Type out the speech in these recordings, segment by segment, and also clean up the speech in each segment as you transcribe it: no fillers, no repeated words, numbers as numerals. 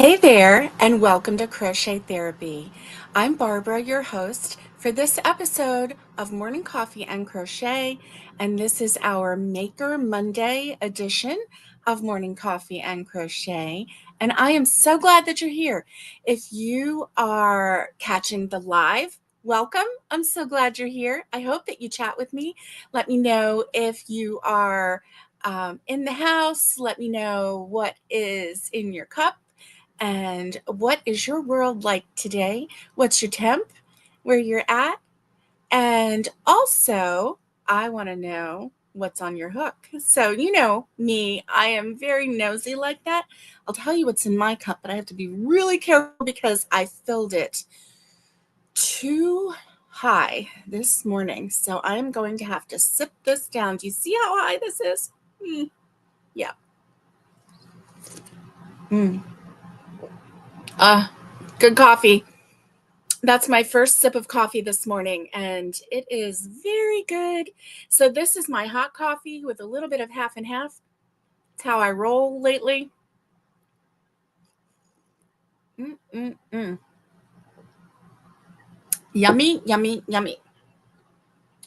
Hey there, and welcome to Crochet Therapy. I'm Barbara, your host for this episode of Morning Coffee and Crochet, and this is our Maker Monday edition of Morning Coffee and Crochet. And I am so glad that you're here. If you are catching the live, welcome. I'm so glad you're here. I hope that you chat with me. Let me know if you are in the house. Let me know what is in your cup. And what is your world like today? What's your temp? Where you're at? And also, I want to know what's on your hook. So, you know me, I am very nosy like that. I'll tell you what's in my cup, but I have to be really careful because I filled it too high this morning. So, I am going to have to sip this down. Do you see how high this is? Yeah. Good coffee. That's my first sip of coffee this morning, and it is very good. So this is my hot coffee with a little bit of half and half. It's how I roll lately. Yummy, yummy, yummy.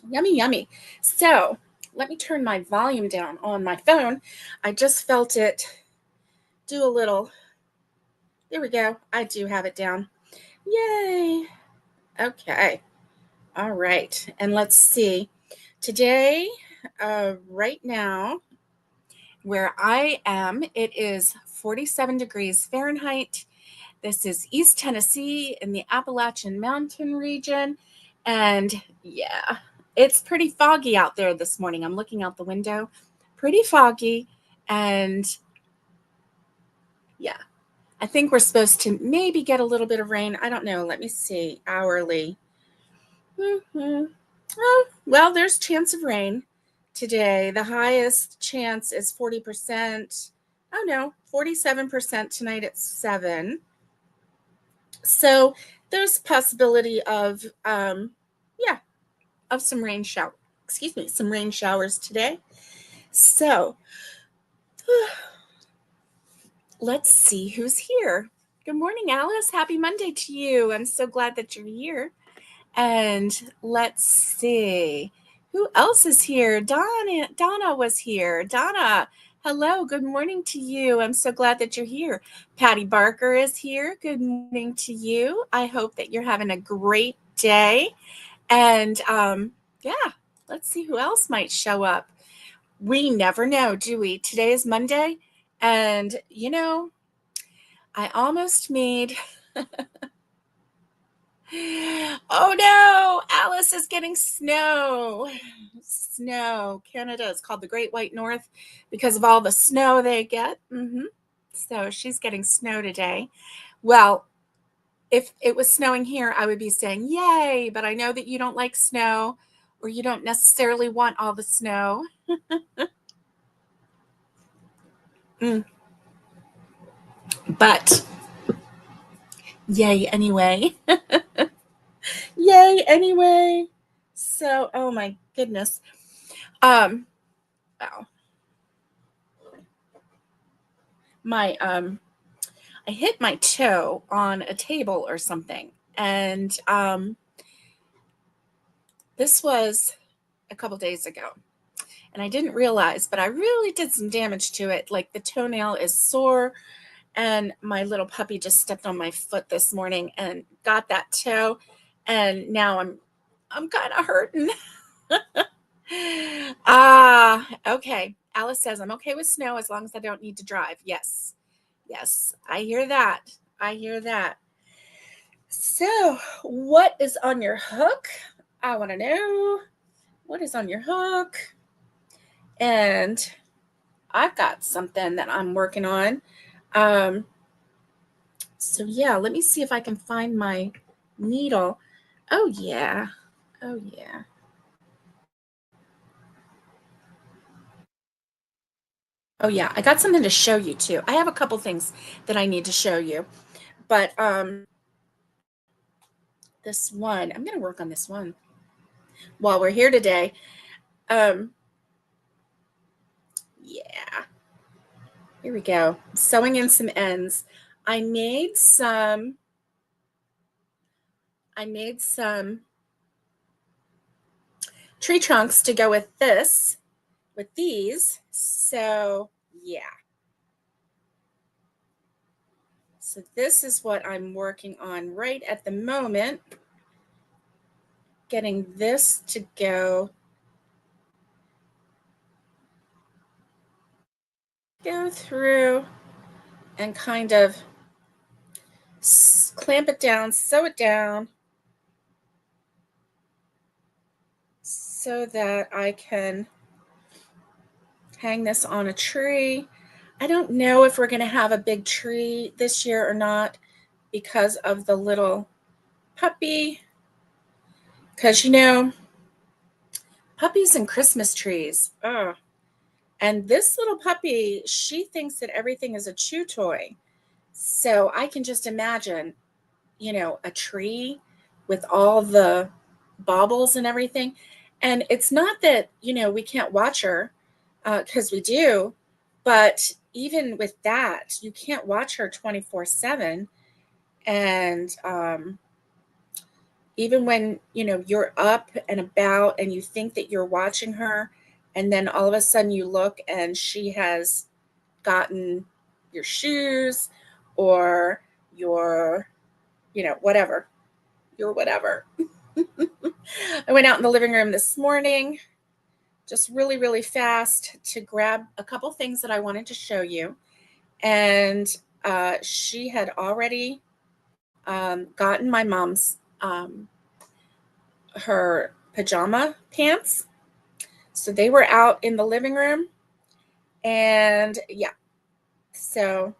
Yummy, yummy. So let me turn my volume down on my phone. I just felt it do a little. There we go. I do have it down. Yay. Okay. All right. And let's see. Today, right now, where I am, it is 47 degrees Fahrenheit. This is East Tennessee in the Appalachian Mountain region. And yeah, it's pretty foggy out there this morning. I'm looking out the window, pretty foggy. And yeah, I think we're supposed to maybe get a little bit of rain. I don't know. Let me see. Hourly. Oh, well, there's chance of rain today. The highest chance is 40%. Oh no, 47% tonight at 7. So there's possibility of of some rain showers today. So let's see who's here. Good morning, Alice. Happy Monday to you. I'm so glad that you're here. And let's see who else is here. Donna was here. Donna, hello. Good morning to you. I'm so glad that you're here. Patty Barker is here. Good morning to you. I hope that you're having a great day. And yeah, let's see who else might show up. We never know, do we? Today is Monday. And, you know, I almost made... Oh no, Alice is getting snow. Snow. Canada is called the Great White North because of all the snow they get. So she's getting snow today. Well, if it was snowing here, I would be saying, yay, but I know that you don't like snow or you don't necessarily want all the snow. But yay anyway. Yay anyway. So, oh my goodness. Wow. I hit my toe on a table or something. And this was a couple days ago. And I didn't realize, but I really did some damage to it. Like the toenail is sore. And my little puppy just stepped on my foot this morning and got that toe. And now I'm kind of hurting. Okay. Alice says, I'm okay with snow as long as I don't need to drive. Yes. Yes. I hear that. I hear that. So, what is on your hook? I want to know what is on your hook. And I've got something that I'm working on. So yeah, let me see if I can find my needle. Oh yeah. Oh yeah. Oh yeah, I got something to show you too. I have a couple things that I need to show you. But this one, I'm going to work on this one while we're here today. Yeah. Here we go. Sewing in some ends. I made some tree trunks to go with these. So yeah. So this is what I'm working on right at the moment. Getting this to go through and kind of clamp it down, sew it down so that I can hang this on a tree. I don't know if we're going to have a big tree this year or not because of the little puppy. Because, puppies and Christmas trees. Ugh. And this little puppy, she thinks that everything is a chew toy. So I can just imagine, a tree with all the baubles and everything. And it's not that, we can't watch her, because we do. But even with that, you can't watch her 24/7. And even when, you're up and about and you think that you're watching her, and then all of a sudden you look and she has gotten your shoes or your, whatever, your whatever. I went out in the living room this morning, just really, really fast to grab a couple things that I wanted to show you. And she had already gotten my mom's her pajama pants. So they were out in the living room. And yeah, so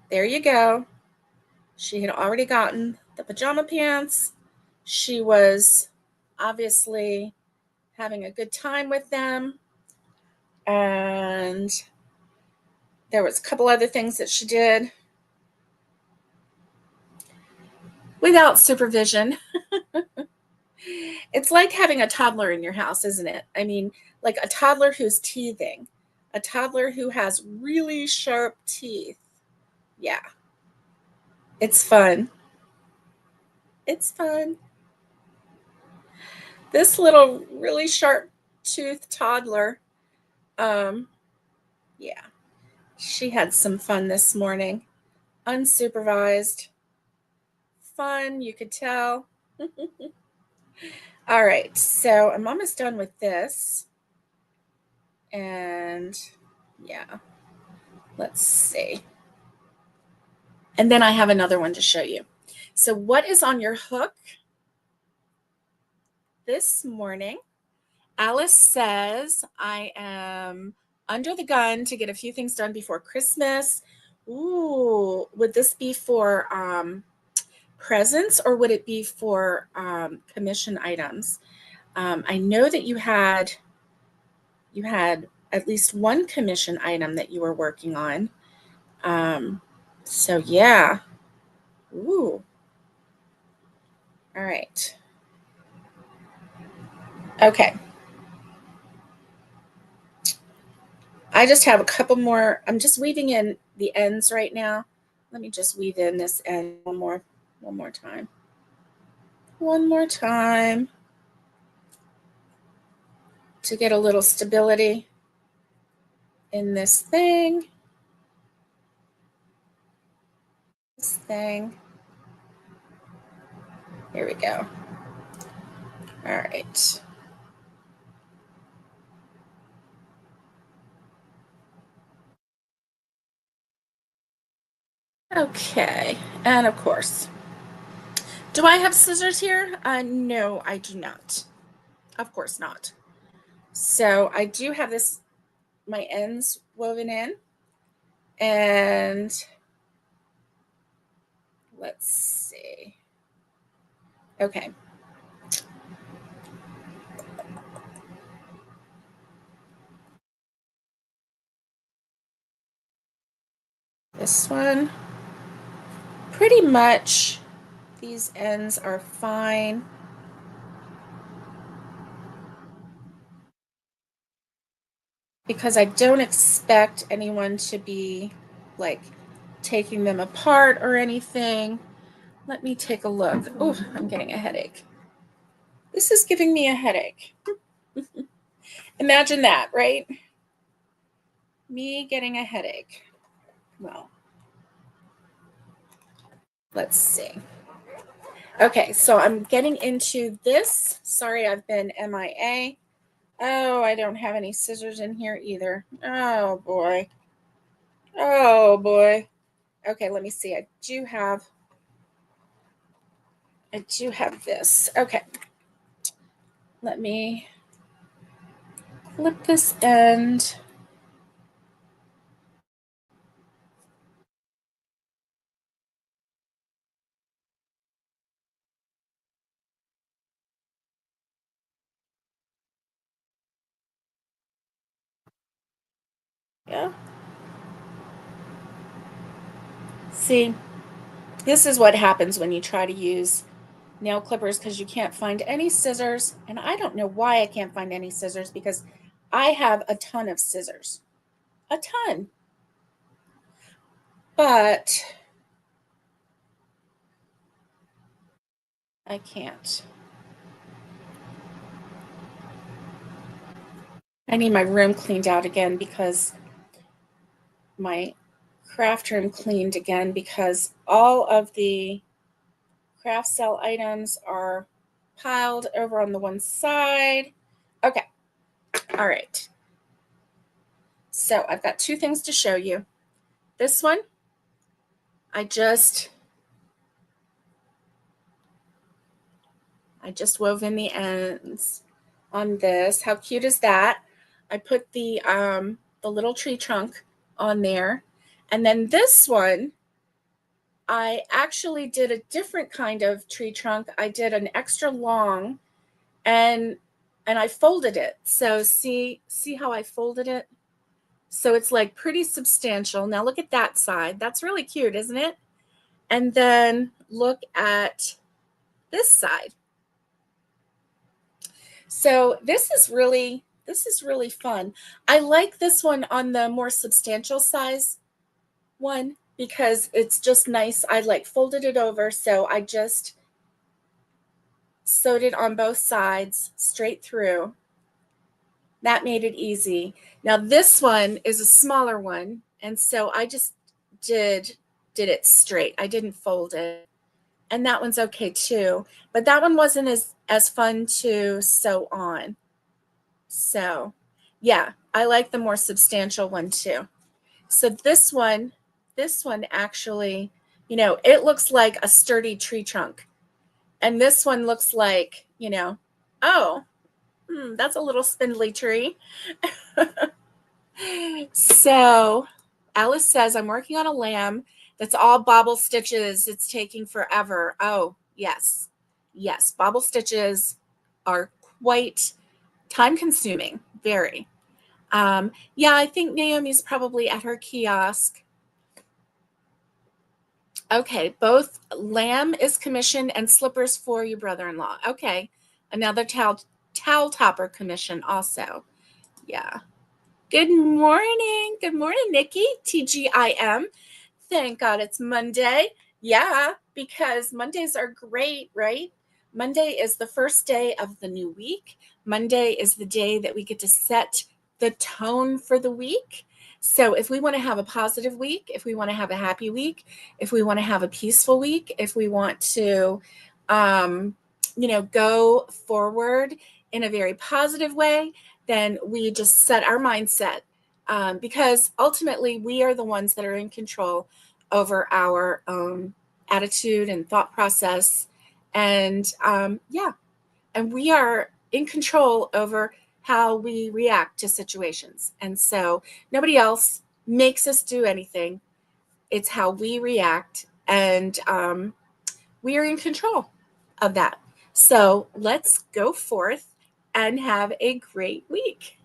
there you go. She had already gotten the pajama pants. She was obviously having a good time with them. And there was a couple other things that she did without supervision. It's like having a toddler in your house, isn't it? I mean, like a toddler who's teething, a toddler who has really sharp teeth. Yeah, it's fun. It's fun. This little really sharp toothed toddler, um, yeah, she had some fun this morning. Unsupervised. Fun, you could tell. All right, so I'm almost done with this. And yeah, let's see. And then I have another one to show you. So what is on your hook this morning? Alice says, I am under the gun to get a few things done before Christmas. Ooh, would this be for presents or would it be for commission items? I know that you had at least one commission item that you were working on. So yeah. Ooh. All right. Okay. I just have a couple more. I'm just weaving in the ends right now. Let me just weave in this end one more time. One more time to get a little stability in this thing. This thing. Here we go. All right. Okay. And of course, do I have scissors here? No, I do not. Of course not. So I do have my ends woven in. And let's see. Okay. This one. Pretty much these ends are fine. Because I don't expect anyone to be like taking them apart or anything. Let me take a look. Oh, I'm getting a headache. This is giving me a headache. Imagine that, right? Me getting a headache. Well, let's see. Okay, so I'm getting into this. Sorry, I've been MIA. Oh, I don't have any scissors in here either. Oh, boy. Oh, boy. Okay, let me see. I do have this. Okay. Let me flip this end. Yeah. See, this is what happens when you try to use nail clippers because you can't find any scissors. And I don't know why I can't find any scissors because I have a ton of scissors. A ton. But I can't. I need my room cleaned out again because my craft room cleaned again because all of the craft sale items are piled over on the one side. Okay. All right. So I've got two things to show you. This one, I just wove in the ends on this. How cute is that? I put the little tree trunk on there. And then this one, I actually did a different kind of tree trunk. I did an extra long and I folded it. So see how I folded it? So it's like pretty substantial. Now look at that side. That's really cute, isn't it? And then look at this side. So this is really fun. I like this one on the more substantial size one because it's just nice. I like folded it over, so I just sewed it on both sides straight through. That made it easy. Now this one is a smaller one, and so I just did it straight. I didn't fold it. And that one's okay too. But that one wasn't as fun to sew on. So, yeah, I like the more substantial one too. So this one actually, it looks like a sturdy tree trunk. And this one looks like, oh, that's a little spindly tree. So Alice says, I'm working on a lamb that's all bobble stitches. It's taking forever. Oh, yes. Yes, bobble stitches are quite time consuming, very. Yeah, I think Naomi's probably at her kiosk. Okay, both lamb is commissioned and slippers for your brother-in-law. Okay, another towel topper commission also. Yeah. Good morning. Good morning, Nikki. TGIM. Thank God it's Monday. Yeah, because Mondays are great, right? Monday is the first day of the new week. Monday is the day that we get to set the tone for the week. So if we want to have a positive week, if we want to have a happy week, if we want to have a peaceful week, if we want to, go forward in a very positive way, then we just set our mindset because ultimately we are the ones that are in control over our attitude and thought process. And and we are in control over how we react to situations. And so nobody else makes us do anything. It's how we react. And we are in control of that. So let's go forth and have a great week.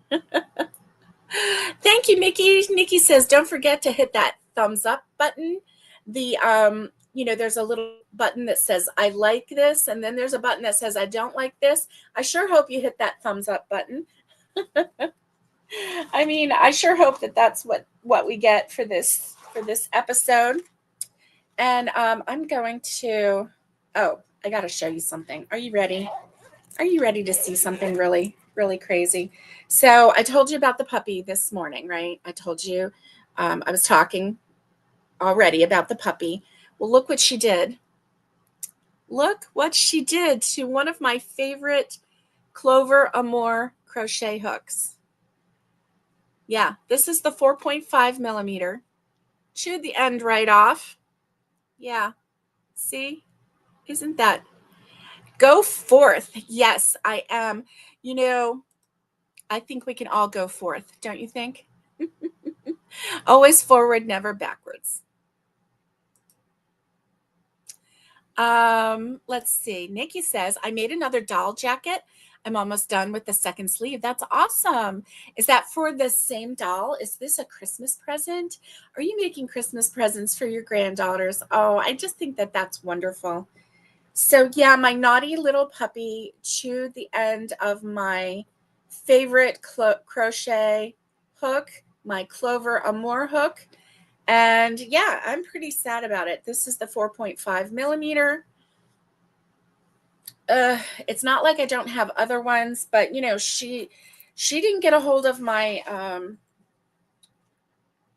Thank you, Nikki. Nikki says, don't forget to hit that thumbs up button. There's a little button that says, I like this. And then there's a button that says, I don't like this. I sure hope you hit that thumbs up button. I sure hope that that's what we get for this for this episode. And I'm going to, I got to show you something. Are you ready? Are you ready to see something really, really crazy? So I told you about the puppy this morning, right? I told you I was talking already about the puppy. Well, look what she did. Look what she did to one of my favorite Clover Amour crochet hooks. Yeah, this is the 4.5 millimeter. Chewed the end right off. Yeah, see? Isn't that? Go forth. Yes, I am. You know, I think we can all go forth, don't you think? Always forward, never backwards. Let's see. Nikki says, I made another doll jacket. I'm almost done with the second sleeve. That's awesome. Is that for the same doll? Is this a Christmas present? Are you making Christmas presents for your granddaughters? Oh, I just think that that's wonderful. So yeah, my naughty little puppy chewed the end of my favorite crochet hook, my Clover Amour hook. And yeah, I'm pretty sad about it. This is the 4.5 millimeter. It's not like I don't have other ones, but you know, she didn't get a hold of my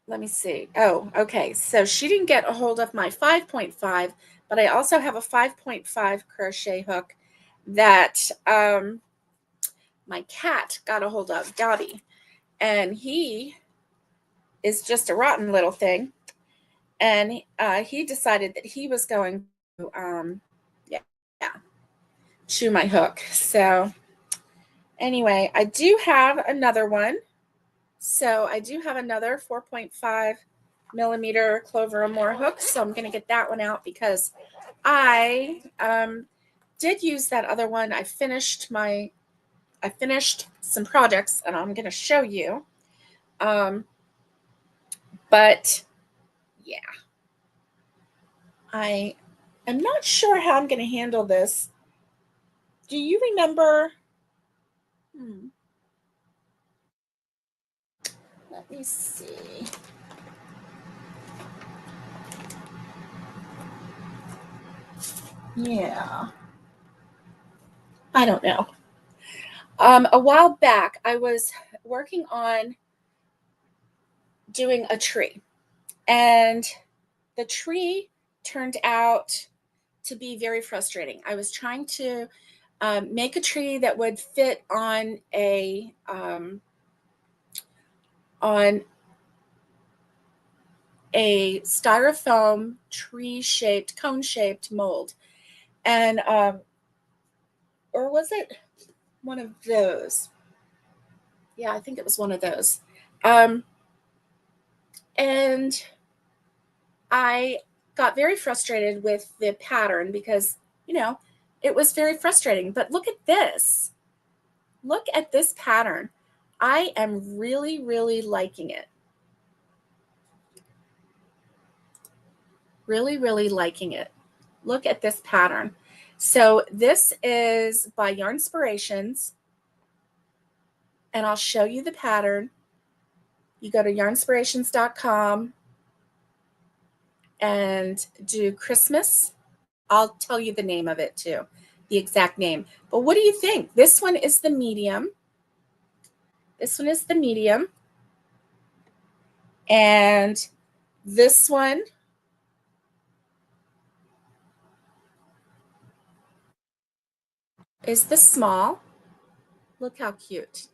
let me see. Oh, okay. So she didn't get a hold of my 5.5, but I also have a 5.5 crochet hook that my cat got a hold of, Dottie. And he is just a rotten little thing. And he decided that he was going to, yeah, chew my hook. So anyway, I do have another one. So I do have another 4.5 millimeter Clover Amour hook. So I'm going to get that one out because I did use that other one. I finished some projects and I'm going to show you. But yeah, I am not sure how I'm going to handle this. Do you remember? Let me see. Yeah. I don't know. A while back, I was working on doing a tree, and the tree turned out to be very frustrating. I was trying to make a tree that would fit on a styrofoam tree-shaped, cone-shaped mold, and or was it one of those? Yeah, I think it was one of those. And I got very frustrated with the pattern because, you know, it was very frustrating. But look at this. Look at this pattern. I am really, really liking it. Really, really liking it. Look at this pattern. So this is by Yarnspirations, and I'll show you the pattern. You go to yarnspirations.com and do Christmas. I'll tell you the name of it too, the exact name. But what do you think? This one is the medium. This one is the medium. And this one is the small. Look how cute.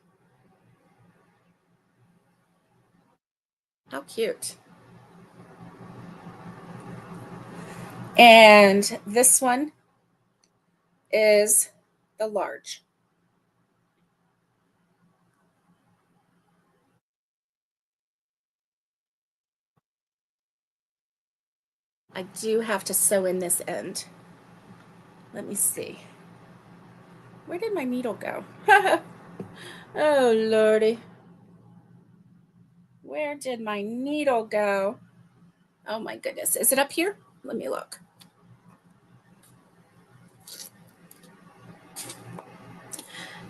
How cute. And this one is the large. I do have to sew in this end. Let me see. Where did my needle go? Oh, Lordy. Where did my needle go? Oh, my goodness. Is it up here? Let me look.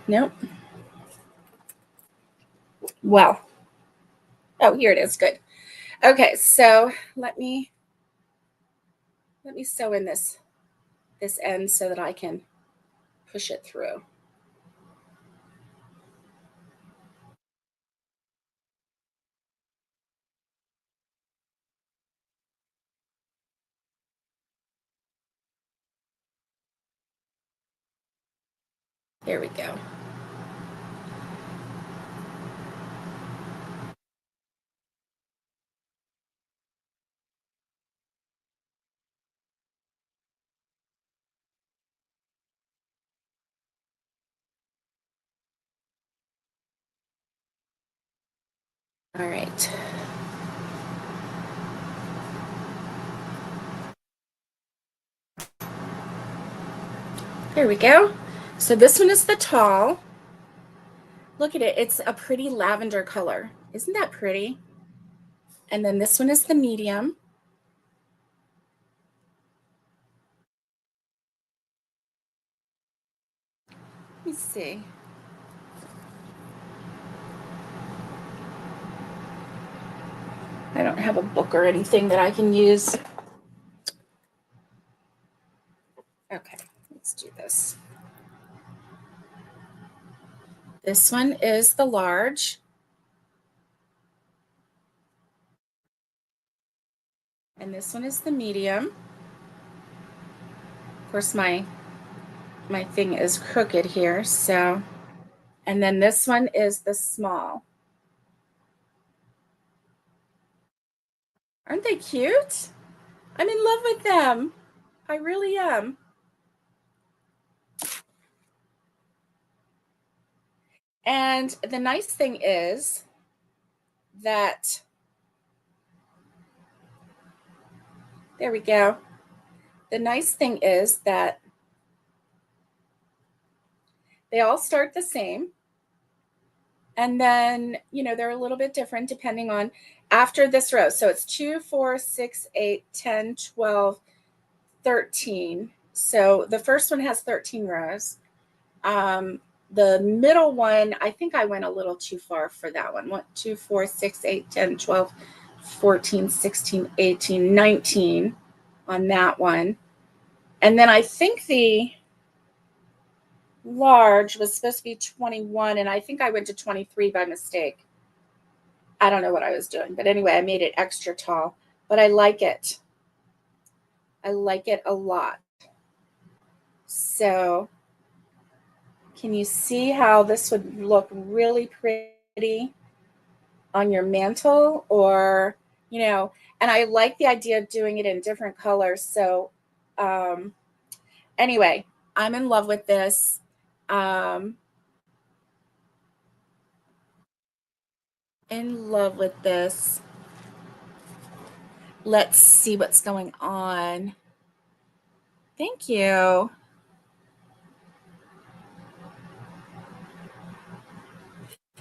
Nope. Well. Oh, here it is. Good. Okay, so let me sew in this end so that I can push it through. There we go. All right. There we go. So this one is the tall. Look at it. It's a pretty lavender color. Isn't that pretty? And then this one is the medium. Let me see. I don't have a book or anything that I can use. Okay, let's do this. This one is the large. And this one is the medium. Of course, my thing is crooked here, so. And then this one is the small. Aren't they cute? I'm in love with them. I really am. And the nice thing is that, there we go. The nice thing is that they all start the same. And then, they're a little bit different depending on after this row. So it's 2, 4, 6, 8, 10, 12, 13. So the first one has 13 rows. The middle one, I think I went a little too far for that one. 1, 2, 4, 6, 8, 10, 12, 14, 16, 18, 19 on that one. And then I think the large was supposed to be 21, and I think I went to 23 by mistake. I don't know what I was doing, but anyway, I made it extra tall, but I like it. I like it a lot. So can you see how this would look really pretty on your mantle? Or, and I like the idea of doing it in different colors. So anyway, I'm in love with this. In love with this. Let's see what's going on. Thank you.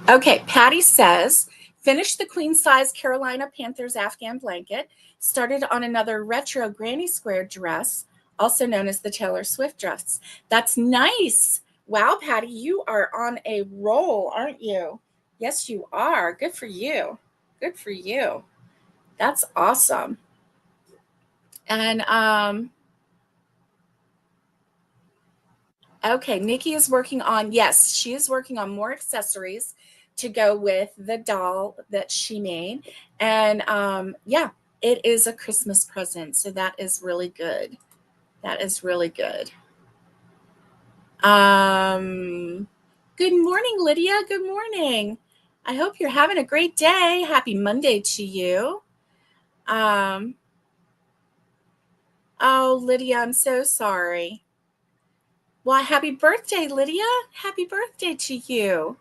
Okay, Patty says, finished the queen size Carolina Panthers Afghan blanket, started on another retro granny square dress, also known as the Taylor Swift dress. That's nice. Wow, Patty, you are on a roll, aren't you? Yes, you are. Good for you. Good for you. That's awesome. And okay, Nikki is working on, yes, she is working on more accessories to go with the doll that she made. And yeah, it is a Christmas present. So that is really good. That is really good. Good morning, Lydia. Good morning. I hope you're having a great day. Happy Monday to you. Oh, Lydia, I'm so sorry. Well, happy birthday, Lydia. Happy birthday to you.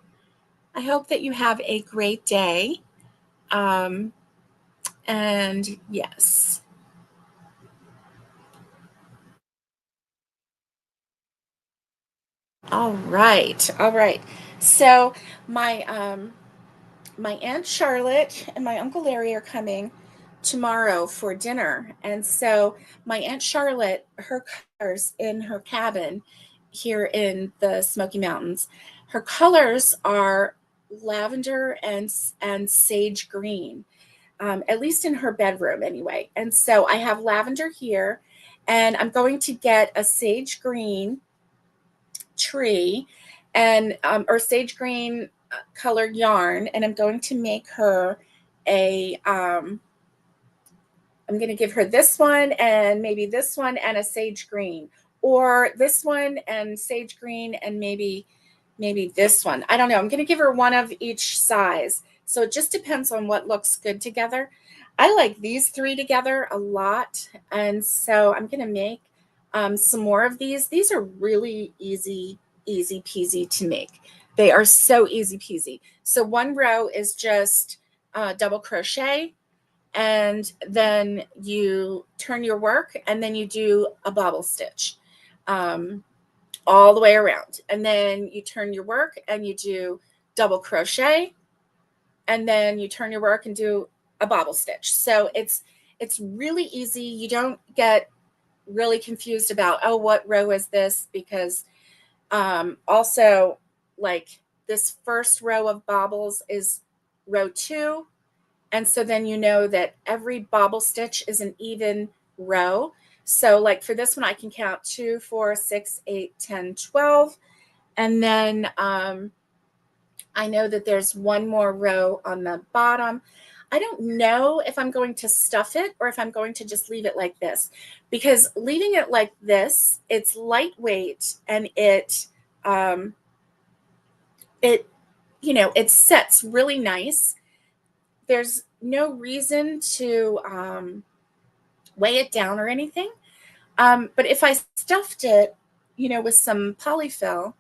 I hope that you have a great day. And yes. All right. All right. So my Aunt Charlotte and my Uncle Larry are coming tomorrow for dinner. And so my Aunt Charlotte, her colors in her cabin here in the Smoky Mountains, her colors are lavender and sage green. at least in her bedroom anyway. And so I have lavender here, and I'm going to get a sage green tree and or sage green colored yarn, and I'm going to make her a I'm going to give her this one and maybe this one and a sage green, or this one and sage green and maybe this one. I don't know. I'm going to give her one of each size. So it just depends on what looks good together. I like these three together a lot. And so I'm going to make some more of these. These are really easy peasy to make. They are so easy peasy. So one row is just double crochet, and then you turn your work, and then you do a bobble stitch all the way around, and then you turn your work and you do double crochet, and then you turn your work and do a bobble stitch. So it's really easy. You don't get really confused about, oh, what row is this? Because also, like, this first row of bobbles is row 2. And so then you know that every bobble stitch is an even row. So like for this one, I can count 2, 4, 6, 8, 10, 12. And then I know that there's one more row on the bottom. I don't know if I'm going to stuff it or if I'm going to just leave it like this, because leaving it like this, it's lightweight, and it it sets really nice. There's no reason to weigh it down or anything. But if I stuffed it, with some polyfill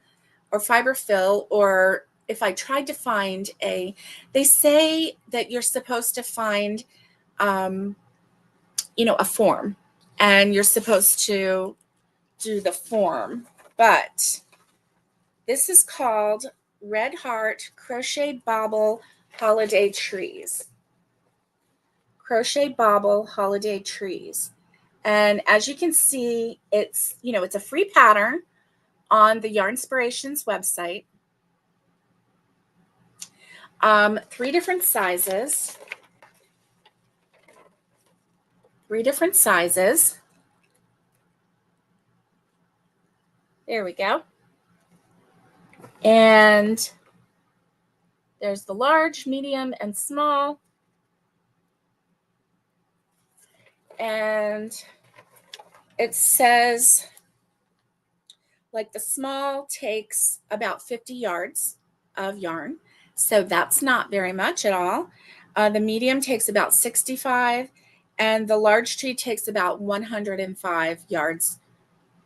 or fiber fill, or if I tried to find they say that you're supposed to find, a form, and you're supposed to do the form. But this is called Red Heart Crochet Bobble Holiday Trees. Crochet Bobble Holiday Trees. And as you can see, it's a free pattern on the Yarnspirations website. 3 different sizes. 3 different sizes. There we go. And there's the large, medium, and small. And it says, like, the small takes about 50 yards of yarn. So that's not very much at all. The medium takes about 65, and the large tree takes about 105 yards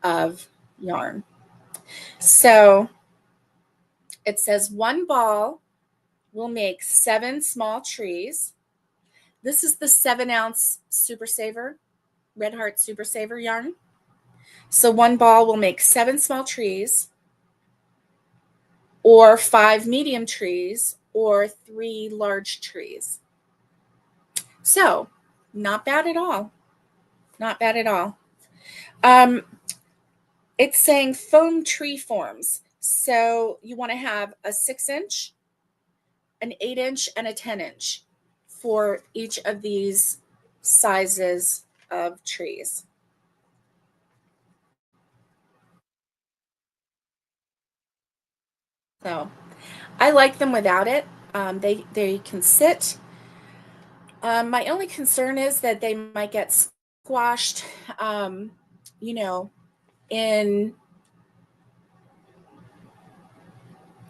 of yarn. So it says 1 ball will make 7 small trees. This is the 7-ounce Super Saver, Red Heart Super Saver yarn. So 1 ball will make 7 small trees, or 5 medium trees, or 3 large trees. So not bad at all. Not bad at all. It's saying foam tree forms. So you want to have a 6-inch, an 8-inch, and a 10-inch for each of these sizes of trees. So I like them without it. They can sit. My only concern is that they might get squashed, in,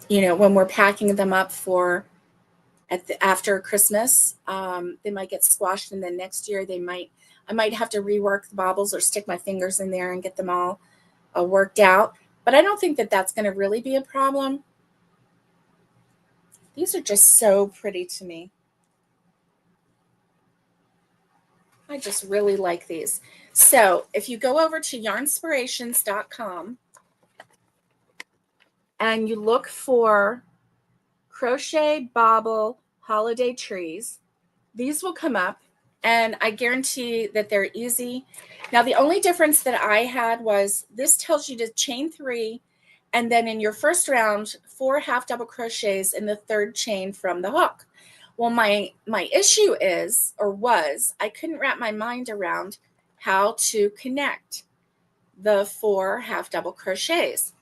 when we're packing them up for after Christmas. They might get squashed, and then next year I might have to rework the bobbles or stick my fingers in there and get them all worked out. But I don't think that that's going to really be a problem. These are just so pretty to me. I just really like these. So if you go over to yarnspirations.com and you look for Crochet Bobble Holiday Trees, these will come up, and I guarantee that they're easy. Now, the only difference that I had was this tells you to chain 3, and then in your first round, 4 half double crochets in the 3rd chain from the hook. Well, my issue is, or was, I couldn't wrap my mind around how to connect the 4 half double crochets.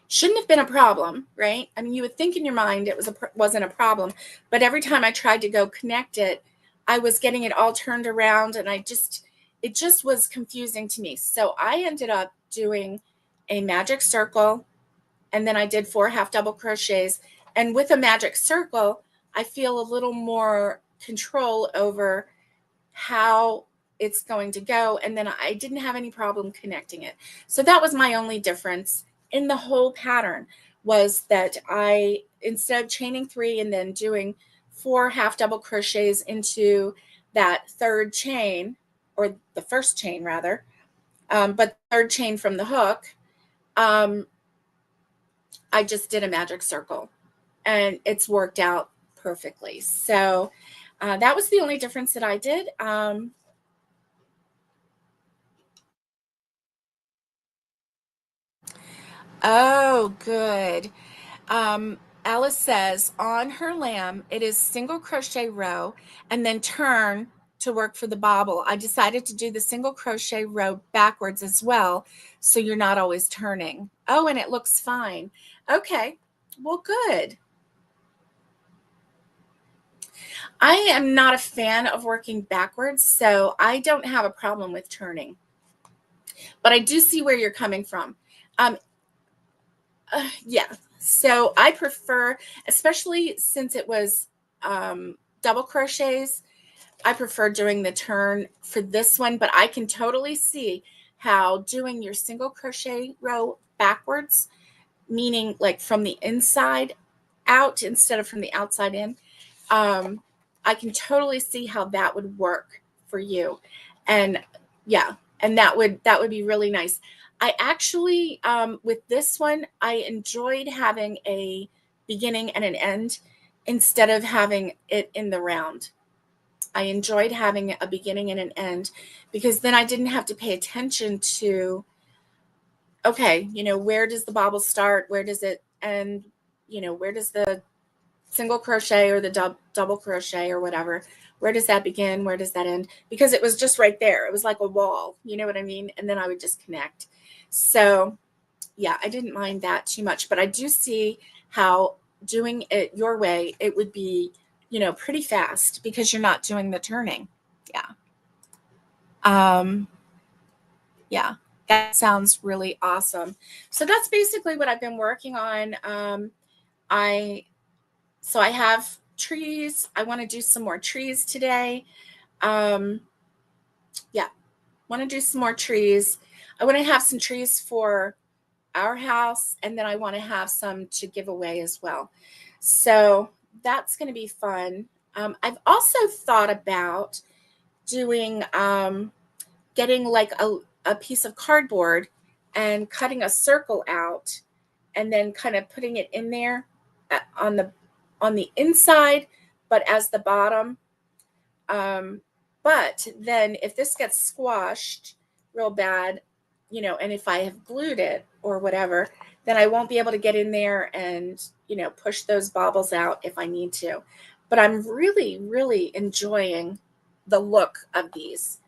Shouldn't have been a problem, right? I mean, you would think in your mind it wasn't a problem, but every time I tried to go connect it, I was getting it all turned around, and it just was confusing to me. So I ended up doing a magic circle, and then I did 4 half double crochets. And with a magic circle, I feel a little more control over how it's going to go. And then I didn't have any problem connecting it. So that was my only difference in the whole pattern, was that I, instead of chaining 3 and then doing 4 half double crochets into that third chain, or the first chain rather, but third chain from the hook, I just did a magic circle, and it's worked out perfectly. So that was the only difference that I did. Oh, good. Alice says on her lamb, it is single crochet row and then turn to work for the bobble. I decided to do the single crochet row backwards as well, so you're not always turning. Oh, and it looks fine. Okay, well, good. I am not a fan of working backwards, so I don't have a problem with turning. But I do see where you're coming from. Yeah. So I prefer, especially since it was double crochets, I prefer doing the turn for this one, but I can totally see how doing your single crochet row backwards, meaning like from the inside out instead of from the outside in, I can totally see how that would work for you. And yeah, and that would be really nice. I actually, with this one, I enjoyed having a beginning and an end instead of having it in the round. I enjoyed having a beginning and an end, because then I didn't have to pay attention to, okay, where does the bobble start? Where does it end? Where does the single crochet or the double crochet or whatever, where does that begin? Where does that end? Because it was just right there. It was like a wall, you know what I mean? And then I would just connect. So yeah, I didn't mind that too much, but I do see how doing it your way, it would be, pretty fast because you're not doing the turning. Yeah. Yeah, that sounds really awesome. So that's basically what I've been working on. I have trees. I want to do some more trees today. Yeah, want to do some more trees. I want to have some trees for our house, and then I want to have some to give away as well. So that's going to be fun. I've also thought about doing, getting like a piece of cardboard and cutting a circle out, and then kind of putting it in there on the inside, but as the bottom. But then if this gets squashed real bad, and if I have glued it or whatever, then I won't be able to get in there and, push those bobbles out if I need to. But I'm really, really enjoying the look of these.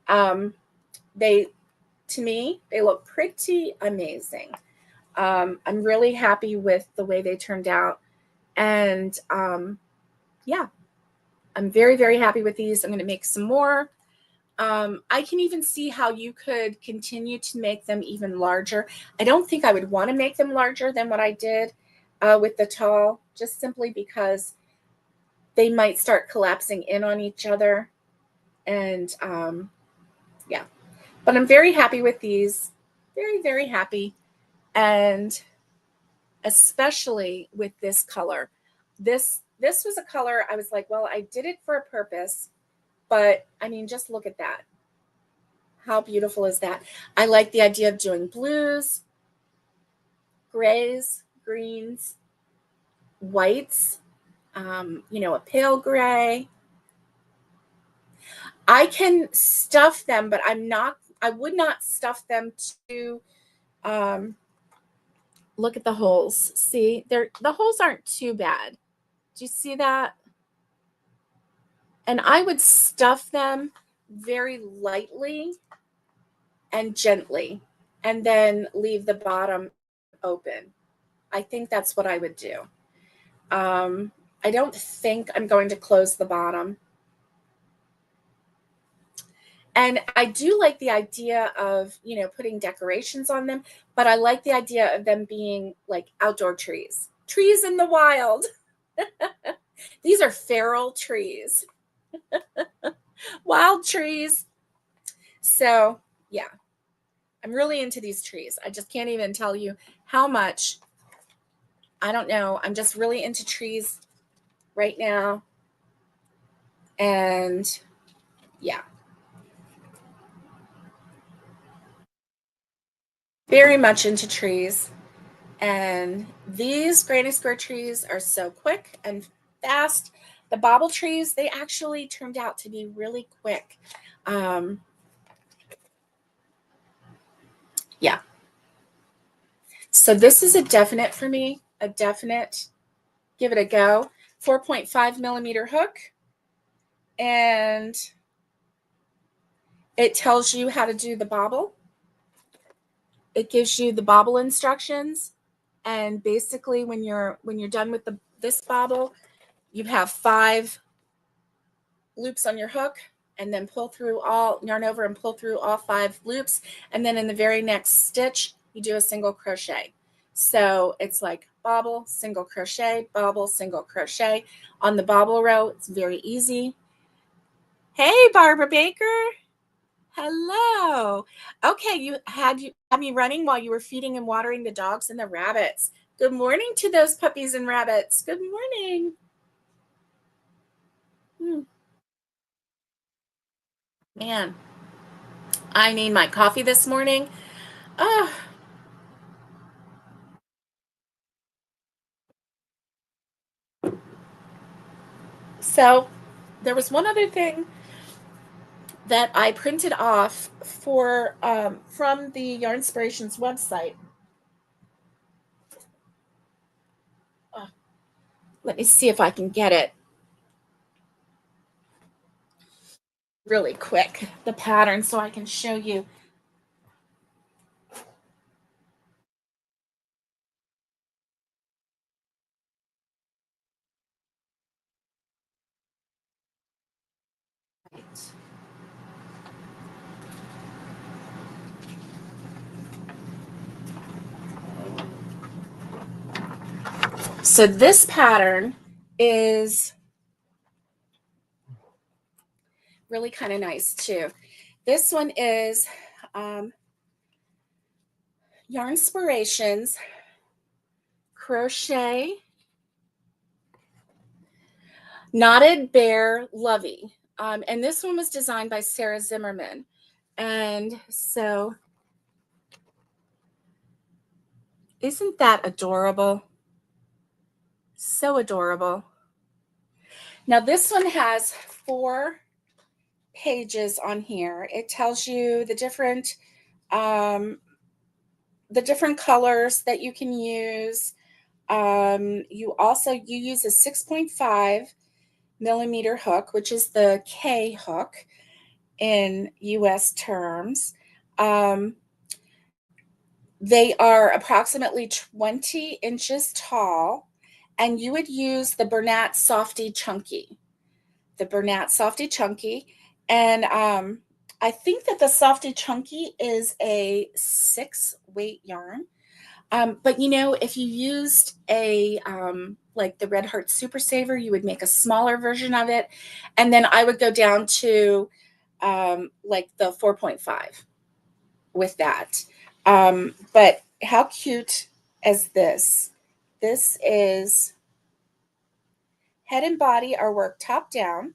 They, to me, they look pretty amazing. I'm really happy with the way they turned out. And yeah, I'm very, very happy with these. I'm going to make some more. I can even see how you could continue to make them even larger. I don't think I would want to make them larger than what I did with the tall, just simply because they might start collapsing in on each other. And yeah, but I'm very happy with these. Very, very happy. And especially with this color. This was a color I was like, well, I did it for a purpose, but I mean, just look at that. How beautiful is that? I like the idea of doing blues, grays, greens, whites, a pale gray. I can stuff them, but I would not stuff them to, look at the holes. See, the holes aren't too bad. Do you see that? And I would stuff them very lightly and gently, and then leave the bottom open. I think that's what I would do. I don't think I'm going to close the bottom. And I do like the idea of, putting decorations on them, but I like the idea of them being like outdoor trees, trees in the wild. These are feral trees, wild trees. So, yeah, I'm really into these trees. I just can't even tell you how much. I don't know. I'm just really into trees right now. And yeah, very much into trees. And these granny square trees are so quick and fast. The bobble trees, they actually turned out to be really quick. Um, yeah. So this is a definite for me, a definite. Give it a go. 4.5 millimeter hook. And it tells you how to do the bobble. It gives you the bobble instructions. And basically when you're done with this bobble, you have 5 loops on your hook, and then yarn over and pull through all 5 loops. And then in the very next stitch, you do a single crochet. So it's like bobble, single crochet, bobble, single crochet. On the bobble row, it's very easy. Hey, Barbara Baker. Hello. Okay, you had me running while you were feeding and watering the dogs and the rabbits. Good morning to those puppies and rabbits. Good morning. Man, I need my coffee this morning. Oh, so there was one other thing that I printed off for from the Yarnspirations website. Oh, let me see if I can get it really quick, the pattern, so I can show you. Right. So this pattern is really kind of nice too. This one is Yarnspirations Crochet Knotted Bear Lovey. And this one was designed by Sarah Zimmerman. And so, isn't that adorable? So adorable. Now, this one has 4 pages on here. It tells you um, the different colors that you can use. You use a 6.5 millimeter hook, which is the K hook in US terms. They are approximately 20 inches tall, and you would use the Bernat Softy Chunky. The Bernat Softy Chunky. And I think that the Softy Chunky is a 6 weight yarn. But if you used a like the Red Heart Super Saver, you would make a smaller version of it. And then I would go down to like the 4.5 with that. But how cute is this? This is head and body are worked top down.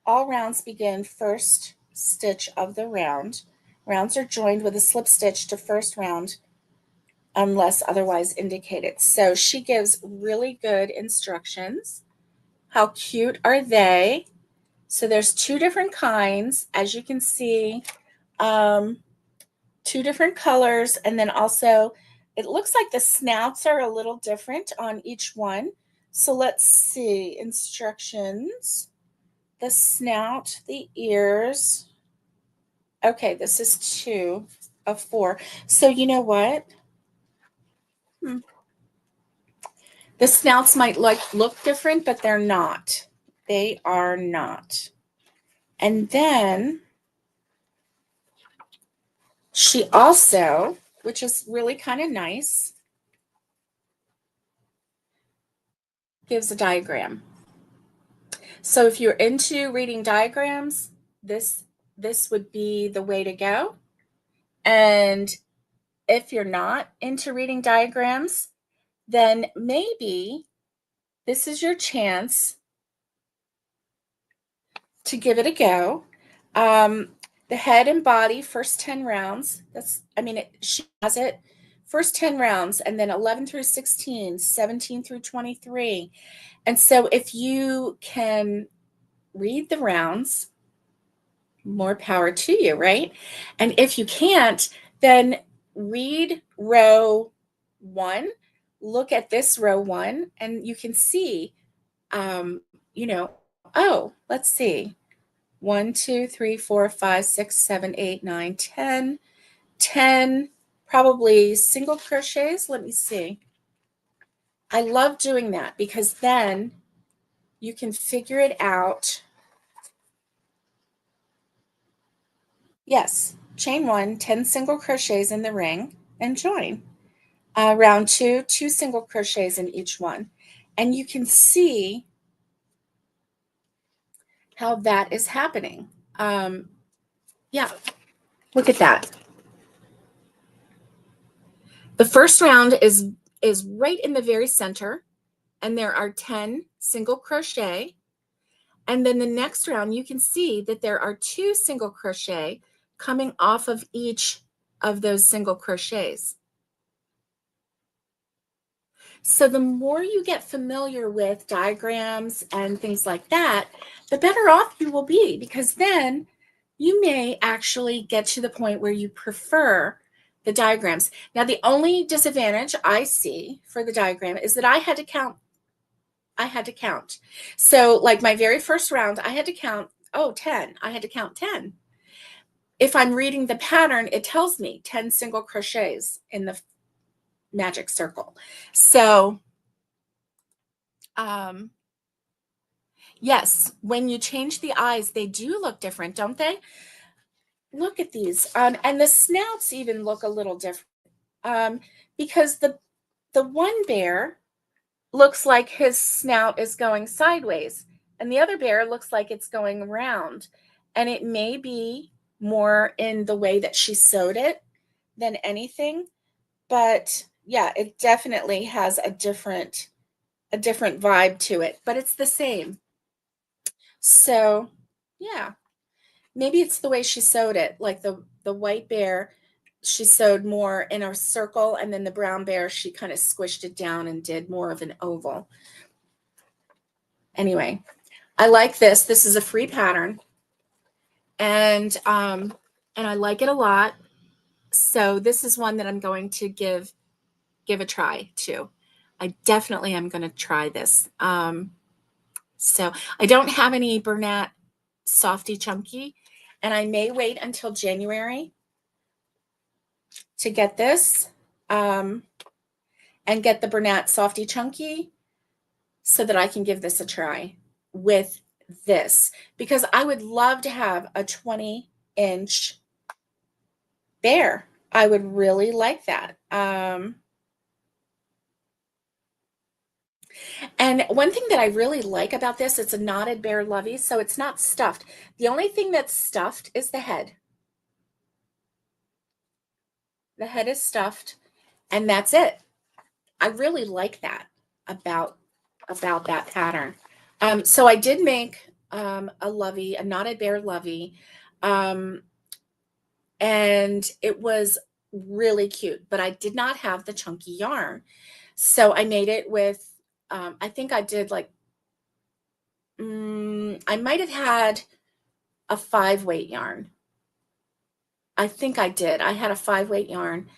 All rounds begin first stitch of the round. Rounds are joined with a slip stitch to first round unless otherwise indicated. So she gives really good instructions. How cute are they? So there's 2 different kinds, as you can see, 2 different colors. And then also it looks like the snouts are a little different on each one. So let's see instructions. the snout, the ears. Okay, this is 2 of 4. So you know what? The snouts might look different, but they're not. They are not. And then she also, which is really kind of nice, gives a diagram. So if you're into reading diagrams, this would be the way to go. And if you're not into reading diagrams, then maybe this is your chance to give it a go. The head and body, first 10 rounds. She has it first 10 rounds, and then 11 through 16, 17 through 23. And so if you can read the rounds, more power to you, right? And if you can't, then read row 1, look at this row 1, and you can see, oh, let's see. 1, 2, 3, 4, 5, 6, 7, 8, 9, 10. 10 probably single crochets. Let me see. I love doing that because then you can figure it out. Yes, chain 1, 10 single crochets in the ring and join. Round 2, 2 single crochets in each one. And you can see how that is happening. Yeah, look at that. The first round is right in the very center, and there are 10 single crochet. And then the next round, you can see that there are 2 single crochet coming off of each of those single crochets. So the more you get familiar with diagrams and things like that, the better off you will be, because then you may actually get to the point where you prefer the diagrams. Now, the only disadvantage I see for the diagram is that I had to count. So like my very first round, I had to count, 10. I had to count 10. If I'm reading the pattern, it tells me 10 single crochets in the magic circle. So, yes, when you change the eyes, they do look different, don't they? Look at these. And the snouts even look a little different, because the one bear looks like his snout is going sideways, and the other bear looks like it's going around. And it may be more in the way that she sewed it than anything, but yeah, it definitely has a different vibe to it, but it's the same. So yeah, maybe it's the way she sewed it. Like the white bear, she sewed more in a circle, and then the brown bear, she kind of squished it down and did more of an oval. Anyway, I like this. This is a free pattern, and I like it a lot. So this is one that I'm going to give a try to. I definitely am going to try this. So I don't have any Bernat Softy Chunky, and I may wait until January to get this, and get the Bernat Softy Chunky so that I can give this a try with this, because I would love to have a 20-inch bear. I would really like that. And one thing that I really like about this, it's a knotted bear lovey, so it's not stuffed. The only thing that's stuffed is the head. The head is stuffed, and that's it. I really like that about that pattern. So I did make a lovey, a knotted bear lovey, and it was really cute, but I did not have the chunky yarn. So I made it with, I think I did like, I might have had a 5-weight yarn. I think I did. I had a 5-weight yarn,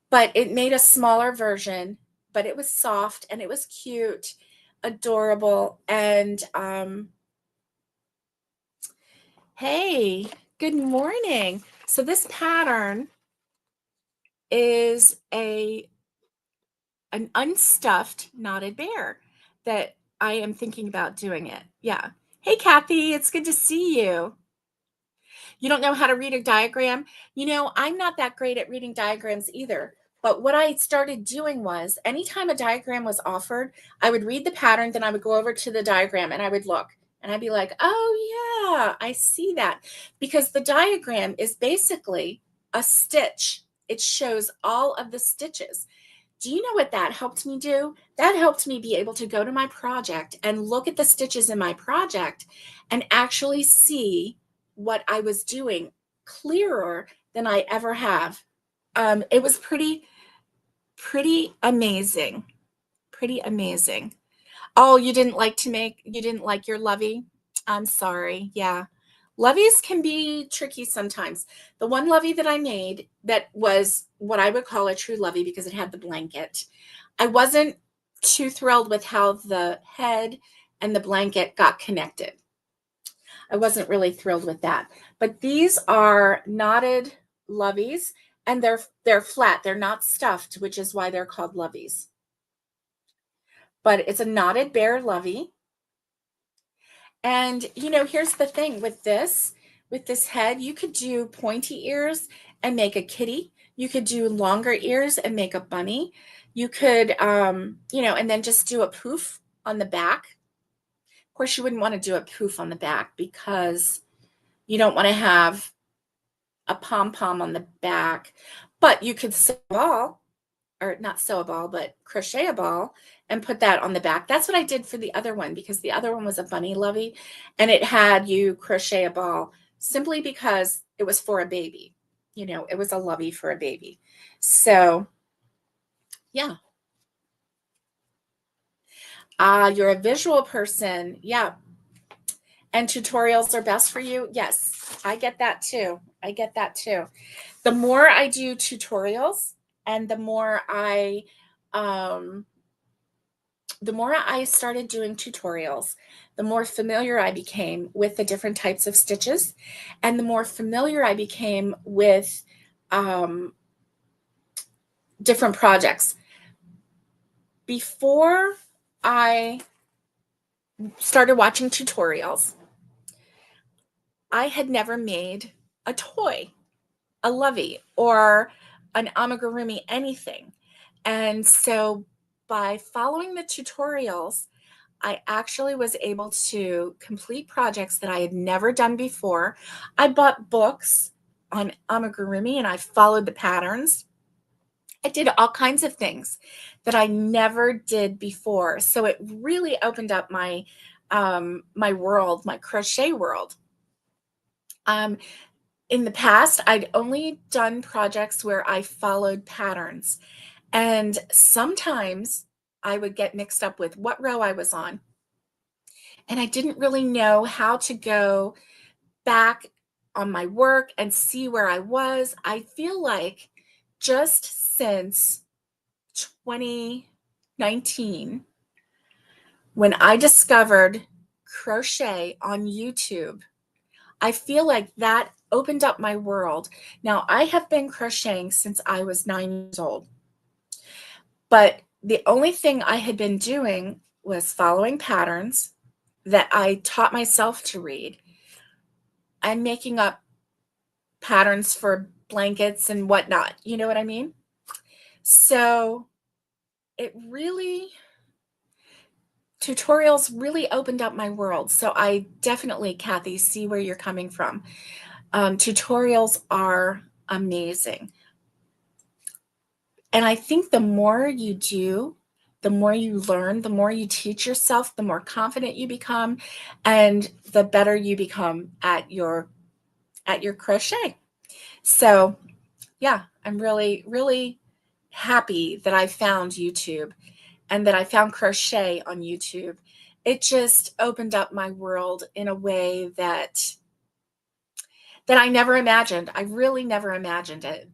but it made a smaller version, but it was soft and it was cute, adorable. And Hey, good morning. So this pattern is an unstuffed knotted bear that I am thinking about doing it. Yeah. Hey, Kathy, it's good to see you. You don't know how to read a diagram? I'm not that great at reading diagrams either. But what I started doing was anytime a diagram was offered, I would read the pattern, then I would go over to the diagram and I would look and I'd be like, oh, yeah, I see that. Because the diagram is basically a stitch, it shows all of the stitches. Do you know what that helped me do? That helped me be able to go to my project and look at the stitches in my project and actually see what I was doing clearer than I ever have. It was pretty amazing. Pretty amazing. Oh, you didn't like your lovey? I'm sorry. Yeah. Loveys can be tricky sometimes. The one lovey that I made that was what I would call a true lovey because it had the blanket. I wasn't too thrilled with how the head and the blanket got connected. I wasn't really thrilled with that. But these are knotted loveys and they're flat. They're not stuffed, which is why they're called loveys. But it's a knotted bear lovey. And here's the thing with this head, you could do pointy ears and make a kitty. You could do longer ears and make a bunny. You could, and then just do a poof on the back. Of course, you wouldn't want to do a poof on the back because you don't want to have a pom-pom on the back, but you could sew a ball, or not sew a ball, but crochet a ball and put that on the back. That's what I did for the other one because the other one was a bunny lovey and it had you crochet a ball simply because it was for a baby. It was a lovey for a baby. So, yeah. You're a visual person. Yeah. And tutorials are best for you. Yes, I get that too. I get that too. The more I do tutorials and the more I started doing tutorials, the more familiar I became with the different types of stitches and the more familiar I became with different projects. Before I started watching tutorials, I had never made a toy, a lovey, or an amigurumi, anything. And so by following the tutorials, I actually was able to complete projects that I had never done before. I bought books on amigurumi and I followed the patterns. I did all kinds of things that I never did before. So it really opened up my world, my crochet world. In the past, I'd only done projects where I followed patterns. And sometimes I would get mixed up with what row I was on. And I didn't really know how to go back on my work and see where I was. I feel like just since 2019, when I discovered crochet on YouTube, I feel like that opened up my world. Now, I have been crocheting since I was 9 years old, but the only thing I had been doing was following patterns that I taught myself to read. I'm making up patterns for blankets and whatnot. You know what I mean? So tutorials really opened up my world. So I definitely, Kathy, see where you're coming from. Tutorials are amazing. And I think the more you do, the more you learn, the more you teach yourself, the more confident you become, and the better you become at your crochet. So, yeah, I'm really, really happy that I found YouTube and that I found crochet on YouTube. It just opened up my world in a way that I never imagined. I really never imagined it.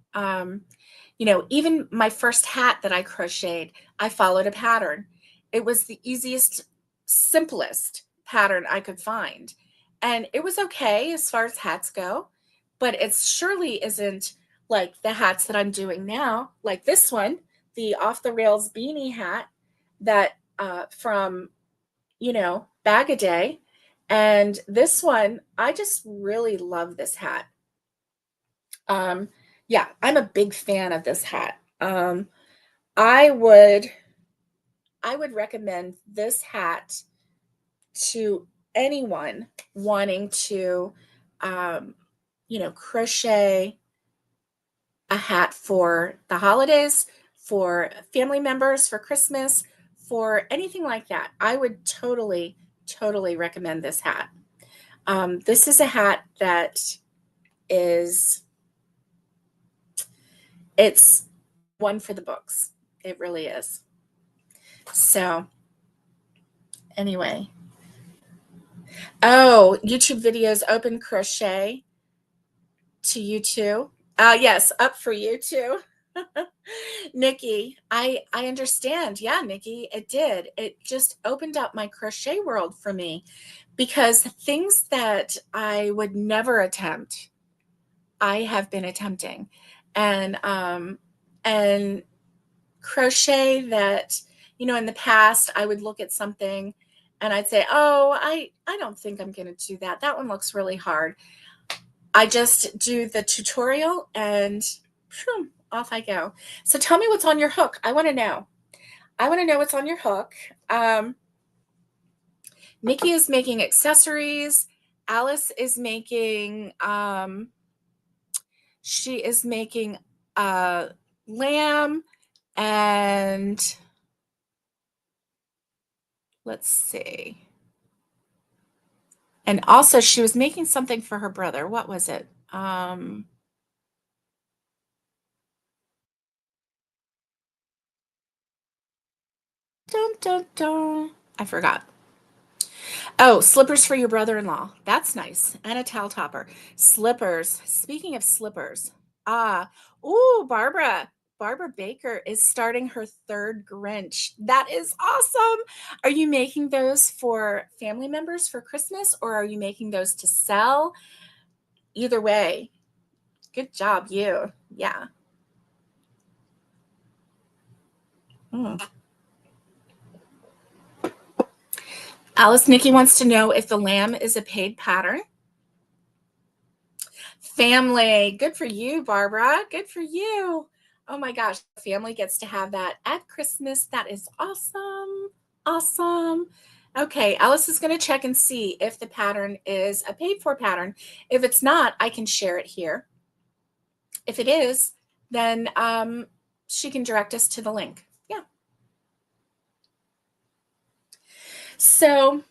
Even my first hat that I crocheted, I followed a pattern. It was the easiest, simplest pattern I could find. And it was okay as far as hats go, but it surely isn't like the hats that I'm doing now, like this one, the off the rails beanie hat that from, Bag a Day. And this one, I just really love this hat. Um, yeah, I'm a big fan of this hat. I would I would recommend this hat to anyone wanting to, um, crochet a hat for the holidays, for family members, for Christmas, for anything like that. I would totally, totally recommend this hat. This is a hat that is, it's one for the books. It really is. So, anyway. Oh, YouTube videos open crochet to you too. Yes, up for you too. Nikki, I understand. Yeah, Nikki, it did. It just opened up my crochet world for me because things that I would never attempt, I have been attempting. And crochet that, in the past I would look at something and I'd say, "Oh, I don't think I'm going to do that. That one looks really hard." I just do the tutorial and phew, off I go. So tell me what's on your hook. I want to know. I want to know what's on your hook. Nikki is making accessories. Alice is making, she is making a lamb, and let's see. And also she was making something for her brother. What was it? Dun, dun, dun. I forgot. Oh, slippers for your brother-in-law. That's nice. And a towel topper. Slippers. Speaking of slippers. Ooh, Barbara. Barbara Baker is starting her third Grinch. That is awesome. Are you making those for family members for Christmas, or are you making those to sell? Either way, good job, you. Yeah. Mm. Alice Nikki wants to know if the lamb is a paid pattern. Family. Good for you, Barbara. Good for you. Oh my gosh, family gets to have that at Christmas. That is awesome. Awesome. Okay, Alice is going to check and see if the pattern is a paid for pattern. If it's not, I can share it here. If it is, then she can direct us to the link. Yeah. So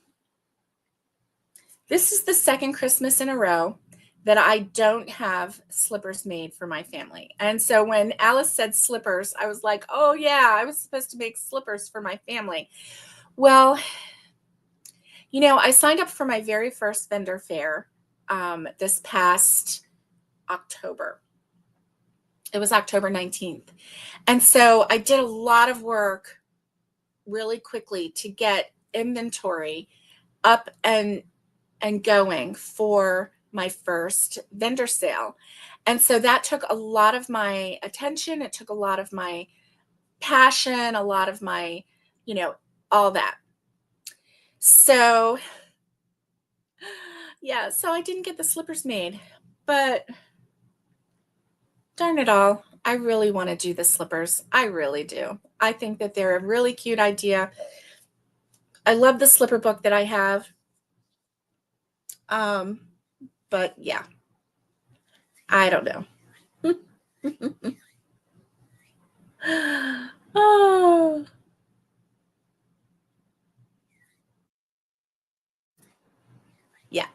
this is the second Christmas in a row that I don't have slippers made for my family. And so when Alice said slippers, I was like, oh, yeah, I was supposed to make slippers for my family. Well, I signed up for my very first vendor fair this past October. It was October 19th. And so I did a lot of work really quickly to get inventory up and going for my first vendor sale. And so that took a lot of my attention. It took a lot of my passion, a lot of my, all that. So, yeah, so I didn't get the slippers made, but darn it all. I really want to do the slippers. I really do. I think that they're a really cute idea. I love the slipper book that I have. But yeah, I don't know. Oh. Yeah.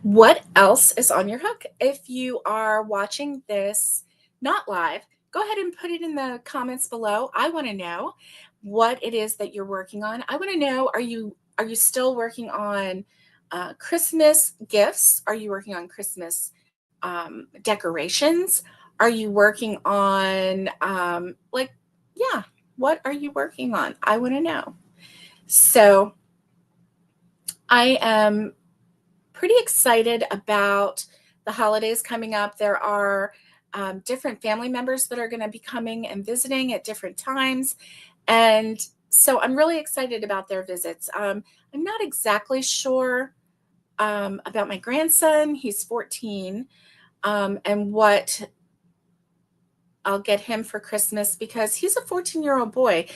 What else is on your hook? If you are watching this not live, go ahead and put it in the comments below. I want to know what it is that you're working on. I want to know, are you still working on Christmas gifts? Are you working on Christmas decorations? Are you working on yeah, what are you working on? I want to know. So I am pretty excited about the holidays coming up. There are different family members that are going to be coming and visiting at different times. And so I'm really excited about their visits. I'm not exactly sure about my grandson. He's 14, and what I'll get him for Christmas, because he's a 14-year-old boy.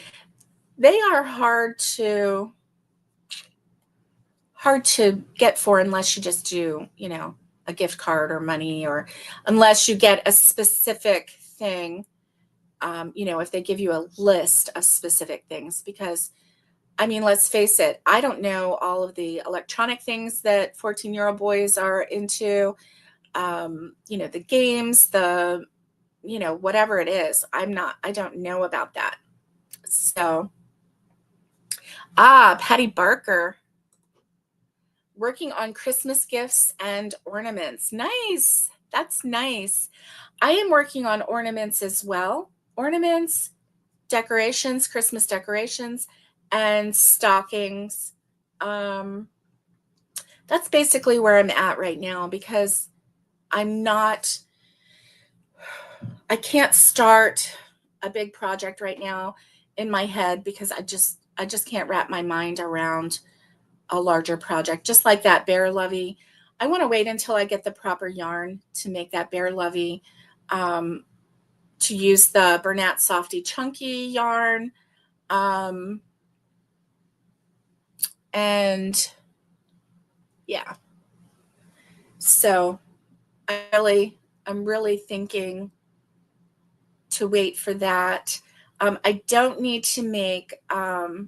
They are hard to get for unless you just do, a gift card or money, or unless you get a specific thing. If they give you a list of specific things, because I mean, let's face it, I don't know all of the electronic things that 14-year-old boys are into, the games, whatever it is. I don't know about that. So, Patty Barker, working on Christmas gifts and ornaments. Nice. That's nice. I am working on ornaments as well. Ornaments, decorations, Christmas decorations, and stockings. That's basically where I'm at right now, because I can't start a big project right now in my head, because I just can't wrap my mind around a larger project. Just like that bear lovey, I want to wait until I get the proper yarn to make that bear lovey, to use the Bernat Softy Chunky yarn, and yeah. So I'm really thinking to wait for that. I don't need to make, oh,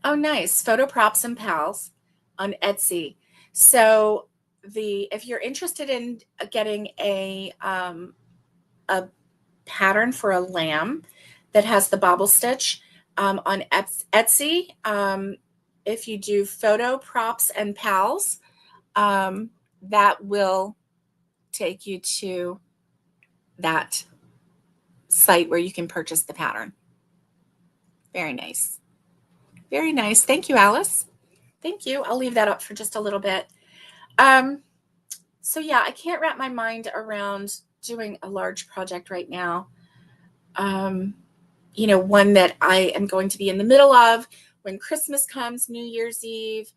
nice, photo props and pals on Etsy. So if you're interested in getting a pattern for a lamb that has the bobble stitch, on Etsy, if you do photo props and pals, that will take you to that site where you can purchase the pattern. Very nice. Very nice. Thank you, Alice. Thank you. I'll leave that up for just a little bit. So yeah, I can't wrap my mind around doing a large project right now. One that I am going to be in the middle of when Christmas comes, New Year's Eve,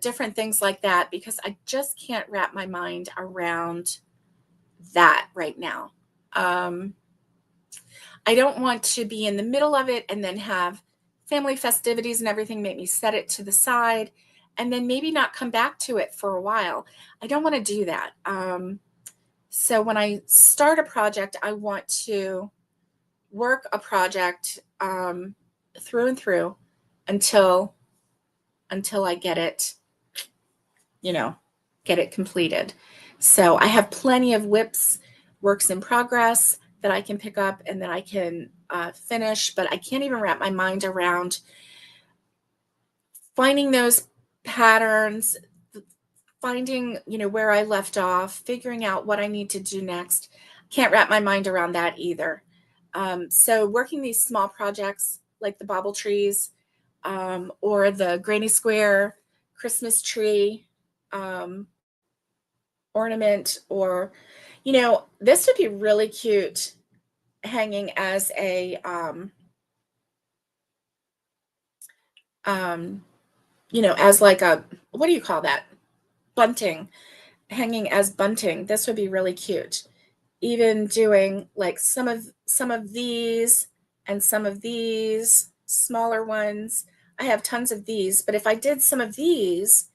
different things like that, because I just can't wrap my mind around that right now. I don't want to be in the middle of it and then have family festivities and everything make me set it to the side and then maybe not come back to it for a while. I don't want to do that. So when I start a project, I want to work a project through and through until I get it, get it completed. So I have plenty of WIPs, works in progress, that I can pick up and that I can finish, but I can't even wrap my mind around finding those patterns, finding, where I left off, figuring out what I need to do next. Can't wrap my mind around that either. So working these small projects like the bobble trees, or the granny square Christmas tree ornament, or, this would be really cute hanging as a, as like a, what do you call that? Bunting, hanging as bunting. This would be really cute. Even doing like some of these and some of these smaller ones. I have tons of these, but if I did some of these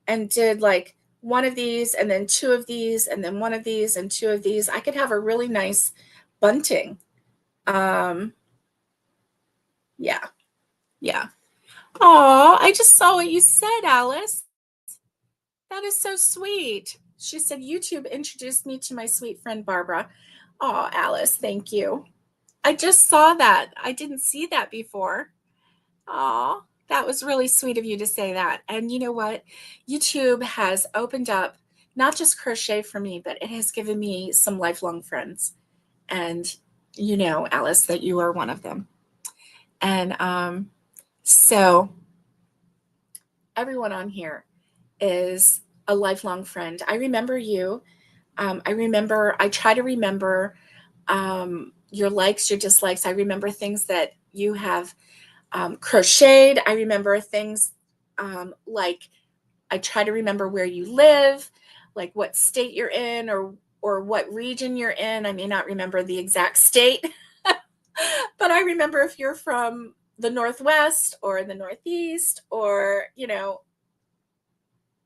and did like one of these and then two of these and then one of these and two of these, I could have a really nice bunting. Yeah. Oh, I just saw what you said, Alice. That is so sweet. She said, YouTube introduced me to my sweet friend, Barbara. Oh, Alice, thank you. I just saw that. I didn't see that before. Oh, that was really sweet of you to say that. And you know what? YouTube has opened up not just crochet for me, but it has given me some lifelong friends. And Alice, that you are one of them. And so everyone on here is a lifelong friend. I remember you. I try to remember your likes, your dislikes. I remember things that you have crocheted. I remember things like I try to remember where you live, like what state you're in or what region you're in. I may not remember the exact state, but I remember if you're from the Northwest or the Northeast, or,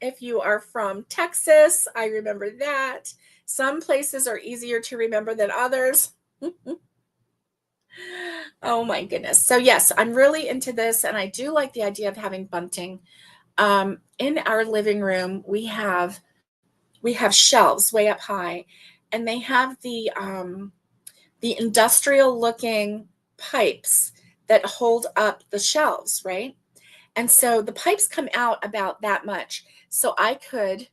if you are from Texas, I remember that. Some places are easier to remember than others. Oh my goodness. So yes, I'm really into this, and I do like the idea of having bunting. In our living room, we have shelves way up high, and they have the industrial looking pipes that hold up the shelves, right? And so the pipes come out about that much. So I could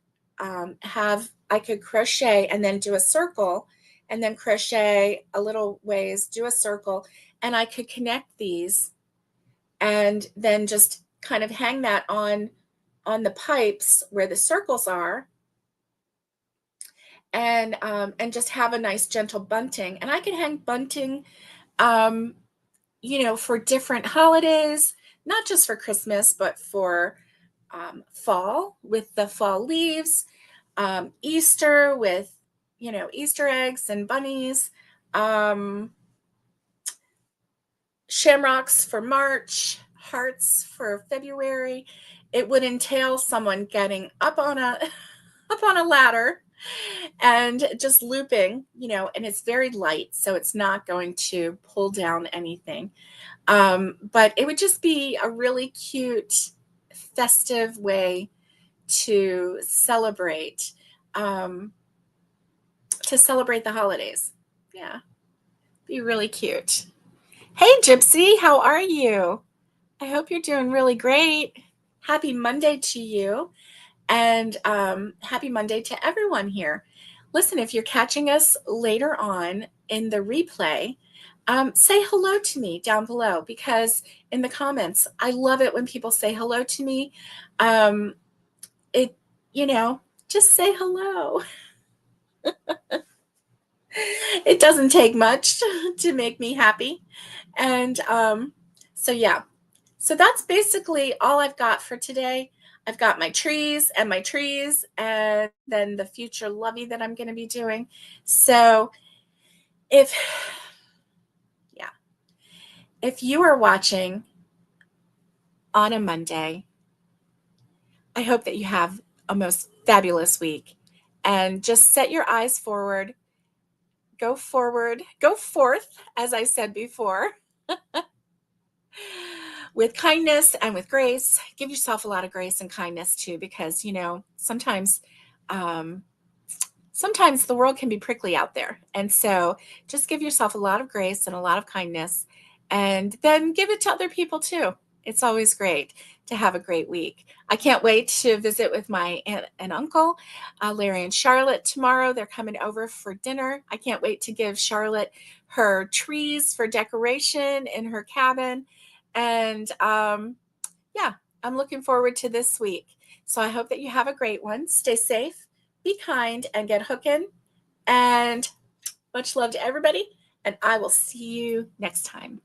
crochet and then do a circle, and then crochet a little ways, do a circle, and I could connect these and then just kind of hang that on the pipes where the circles are, and just have a nice gentle bunting. And I can hang bunting um, for different holidays, not just for Christmas, but for fall with the fall leaves, Easter with, Easter eggs and bunnies, um, shamrocks for March, hearts for February. It would entail someone getting up on a up on a ladder and just looping, and it's very light, so it's not going to pull down anything. But it would just be a really cute, festive way to um, celebrate the holidays. Yeah, be really cute. Hey, Gypsy, how are you? I hope you're doing really great. Happy Monday to you, and happy Monday to everyone here. Listen, if you're catching us later on in the replay, say hello to me down below, because in the comments, I love it when people say hello to me. Um, it, just say hello. It doesn't take much to make me happy. And so, yeah. So that's basically all I've got for today. I've got my trees, and then the future lovey that I'm going to be doing. So if, yeah, if you are watching on a Monday, I hope that you have a most fabulous week, and just set your eyes forward, go forth, as I said before, with kindness and with grace. Give yourself a lot of grace and kindness too, because um, sometimes the world can be prickly out there, and so just give yourself a lot of grace and a lot of kindness, and then give it to other people too. It's always great to have a great week. I can't wait to visit with my aunt and uncle, Larry and Charlotte, tomorrow. They're coming over for dinner. I can't wait to give Charlotte her trees for decoration in her cabin. And yeah, I'm looking forward to this week. So I hope that you have a great one. Stay safe, be kind, and get hooking. And much love to everybody. And I will see you next time.